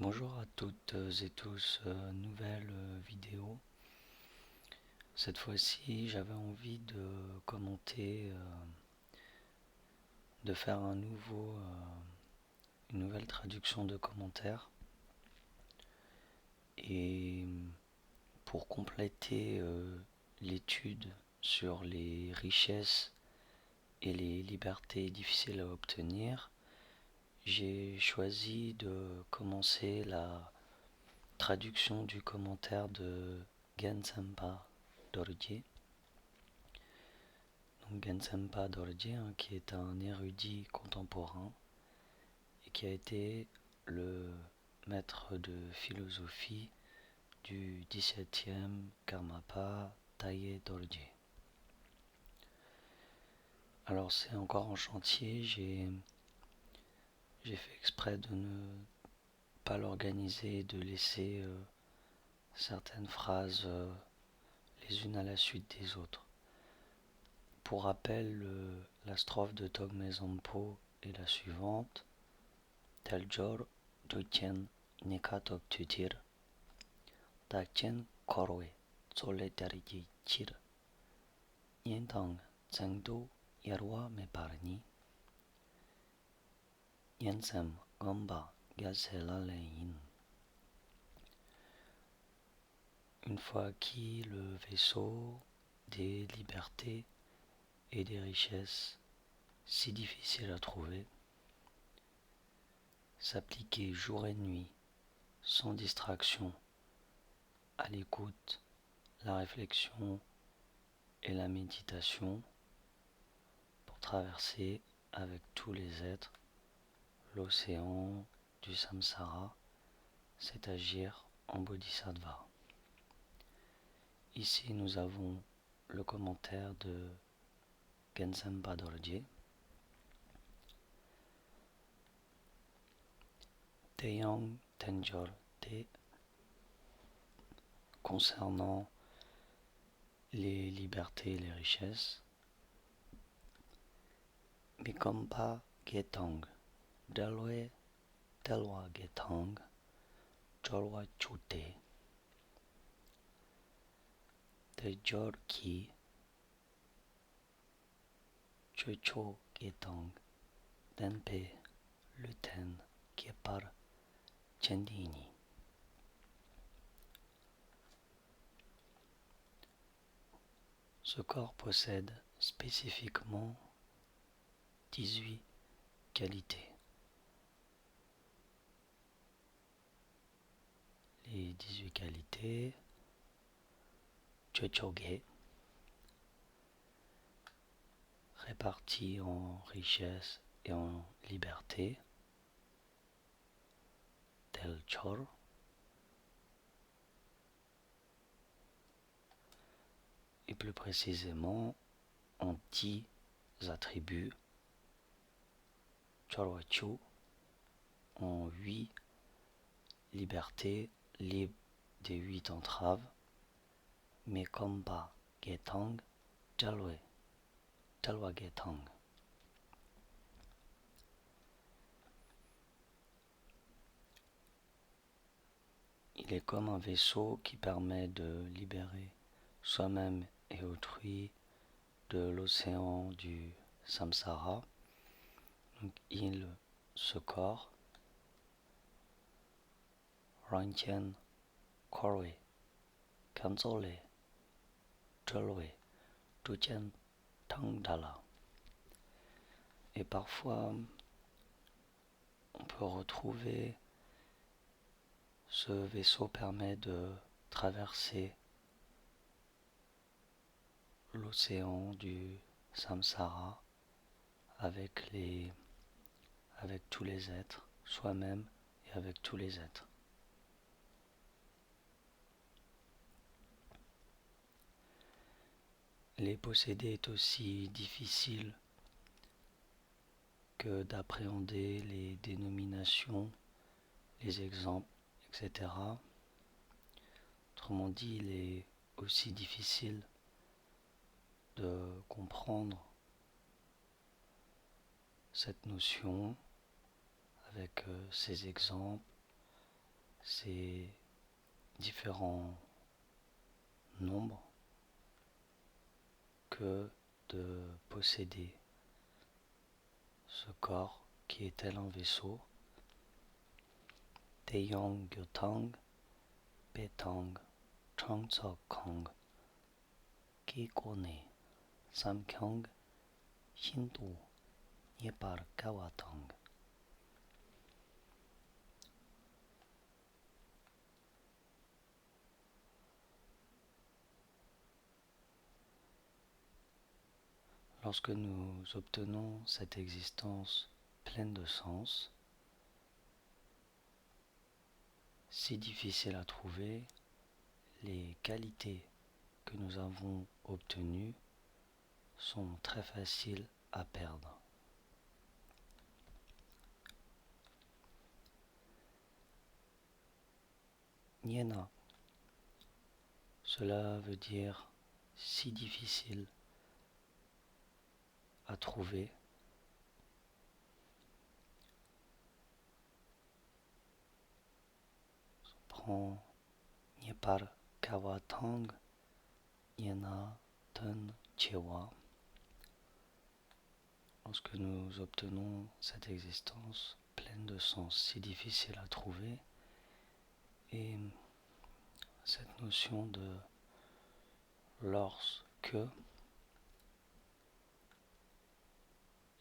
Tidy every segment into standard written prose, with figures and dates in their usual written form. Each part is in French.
Bonjour à toutes et tous, nouvelle vidéo. Cette fois-ci, j'avais envie de commenter, de faire une nouvelle traduction de commentaires. Et pour compléter l'étude sur les richesses et les libertés difficiles à obtenir, j'ai choisi de commencer la traduction du commentaire de Gensenpa Dorje. Donc Gensenpa Dorje, qui est un érudit contemporain et qui a été le maître de philosophie du XVIIe Karmapa Taye Dorje. Alors c'est encore en chantier, j'ai fait exprès de ne pas l'organiser et de laisser certaines phrases les unes à la suite des autres. Pour rappel, la strophe de Togme Zampo est la suivante. Teljor Duchen Nekatok Tutir Dachen Korwe Tsole Terji Chir Nientang Zengdo Yerwa Meparni Yensem Gamba Gazelalein. Une fois acquis le vaisseau des libertés et des richesses si difficiles à trouver, s'appliquer jour et nuit, sans distraction, à l'écoute, la réflexion et la méditation pour traverser avec tous les êtres l'océan du samsara, c'est agir en bodhisattva. Ici nous avons le commentaire de Gensenpa Dorje. Teyang Tenjor Te concernant les libertés et les richesses. Mikompa Getang Delwe Delwa Getang Jorwa Chute Tejor Ki Chocho Getang Denpe Luten Kepar Chendini. Ce corps possède spécifiquement 18 qualités. Les 18 qualités, Chochoge, réparties en richesse et en liberté, Telchor, et plus précisément en 10 attributs, Chorwachu, en 8 libertés libres des 8 entraves, Mekompa Getang Jalwe, Jalwa Getang. Il est comme un vaisseau qui permet de libérer soi-même et autrui de l'océan du samsara. Donc ce corps, Ranchen, Korwe, Kanzole, Jolwe, Duchen, Tangdala. Et parfois, on peut retrouver ce vaisseau permet de traverser l'océan du samsara avec tous les êtres, soi-même et avec tous les êtres. Les posséder est aussi difficile que d'appréhender les dénominations, les exemples, etc. Autrement dit, il est aussi difficile de comprendre cette notion avec ces exemples ces différents nombres que de posséder ce corps qui est tel un vaisseau. Taeyong Gyotang, Betang, Changseokang, Kikone, Samkyang, Shinto, Nyepar Kawatang. Lorsque nous obtenons cette existence pleine de sens, si difficile à trouver, les qualités que nous avons obtenues sont très faciles à perdre. Niena, cela veut dire si difficile à trouver. On prend Nyepar Kawatang, Niena Ten Chewa. Lorsque nous obtenons cette existence pleine de sens si difficile à trouver, et cette notion de lorsque,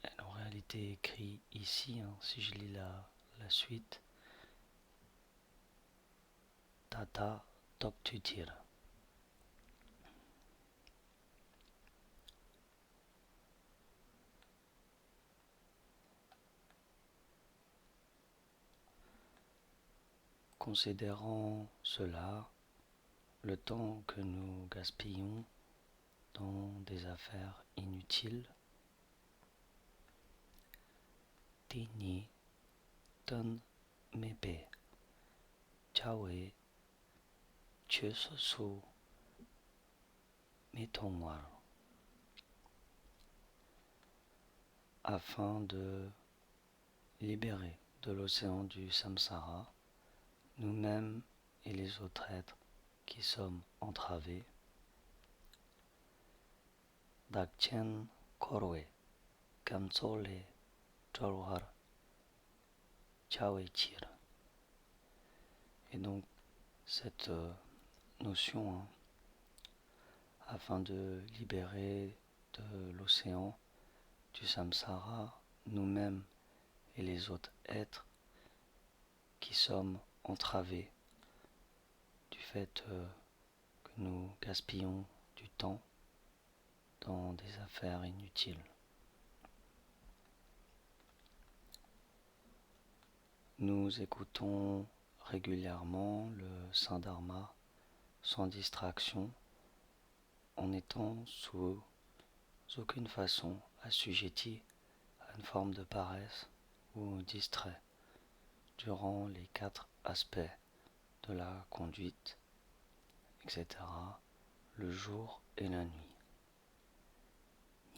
elle en réalité écrit ici, si je lis la suite, Tata Toktutir. Considérant cela, le temps que nous gaspillons dans des affaires inutiles, Tini Ton Mepe Chawe Chusosu Metongwar, afin de libérer de l'océan du samsara nous-mêmes et les autres êtres qui sommes entravés. Dakchen Korwe Kamsole Cholwar Chawechir. Et donc cette notion, afin de libérer de l'océan du samsara nous-mêmes et les autres êtres qui sommes entravés du fait que nous gaspillons du temps dans des affaires inutiles. Nous écoutons régulièrement le Saint-Dharma sans distraction, en étant sous aucune façon assujettis à une forme de paresse ou distrait durant les 4 aspects de la conduite, etc., le jour et la nuit.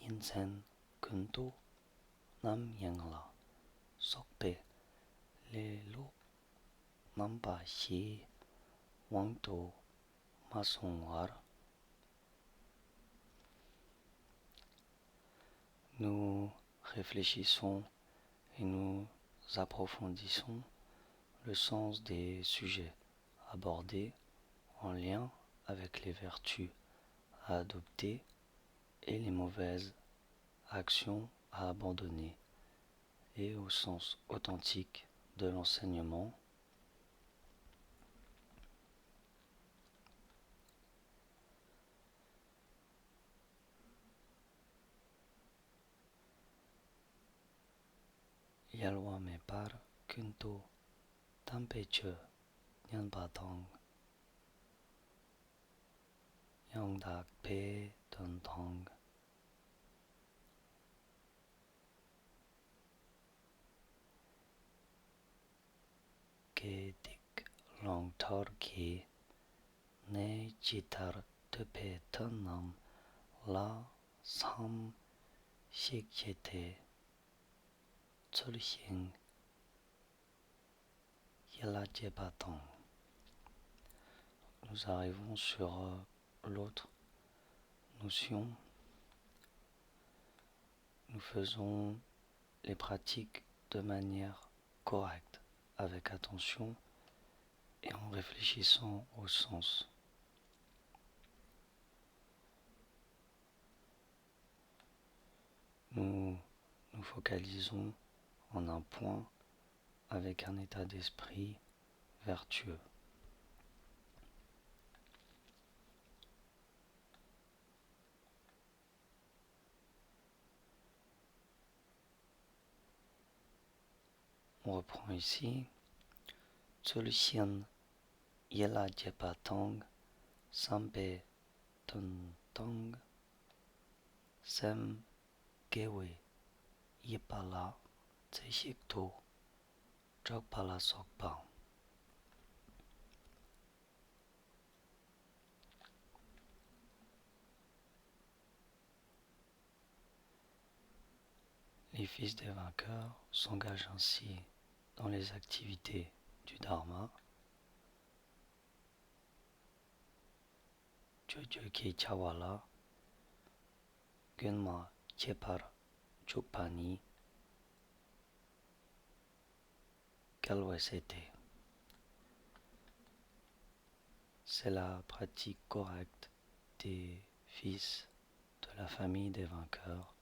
Yinsen Kunto Nam Yangla Sokpe Le Lo Nampa Xie Wangto Masongwar. Nous réfléchissons et nous approfondissons le sens des sujets abordés en lien avec les vertus à adopter et les mauvaises actions à abandonner, et au sens authentique de l'enseignement. Yalwa me par kunto tampeche nyanbatang yangdak pe tantang. Ke dik long tar ke ne jitar tepe tanam la sam shikjete tsulxing yalajebatang. nous arrivons sur l'autre notion. Nous faisons les pratiques de manière correcte, avec attention et en réfléchissant au sens. Nous nous focalisons en un point avec un état d'esprit vertueux. On reprend ici. Tsulsien yela jepatong sampe tontong sem gewe yepala tseshikto jokpala sokpa. Les fils des vainqueurs s'engagent ainsi dans les activités du Dharma. Jojoki Chawala, Gunma Chepar Chukpani, Kalwesete. C'est la pratique correcte des fils de la famille des vainqueurs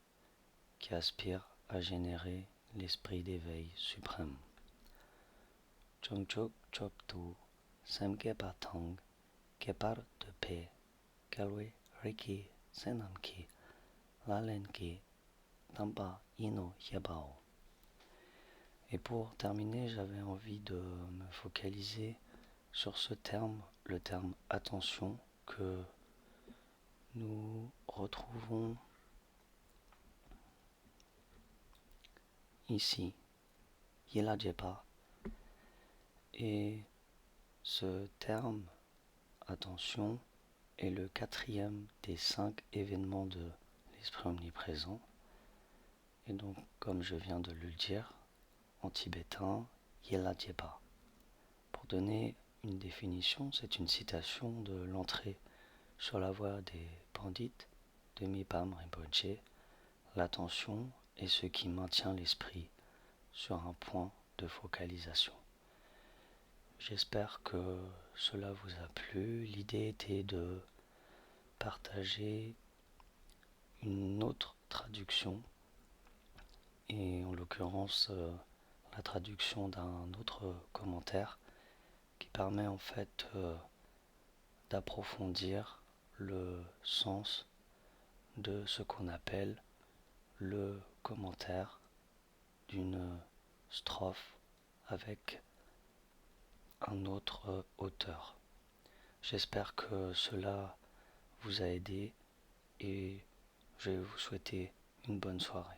qui aspirent à générer l'esprit d'éveil suprême. Chongchok Choptu Semke Patang Kepar de paix Kalwe Riki Senanki Lalenki Tampa Ino Yebao. Et pour terminer, j'avais envie de me focaliser sur ce terme, le terme attention, que nous retrouvons ici, Yelajepa. Et ce terme, attention, est le 4e des 5 événements de l'esprit omniprésent. Et donc, comme je viens de le dire, en tibétain, Yelajepa. Pour donner une définition, c'est une citation de l'entrée sur la voie des pandits de Mipam Rinpoche. L'attention est ce qui maintient l'esprit sur un point de focalisation. J'espère que cela vous a plu. L'idée était de partager une autre traduction, et en l'occurrence la traduction d'un autre commentaire qui permet en fait d'approfondir le sens de ce qu'on appelle le commentaire d'une strophe avec un autre auteur. J'espère que cela vous a aidé et je vais vous souhaiter une bonne soirée.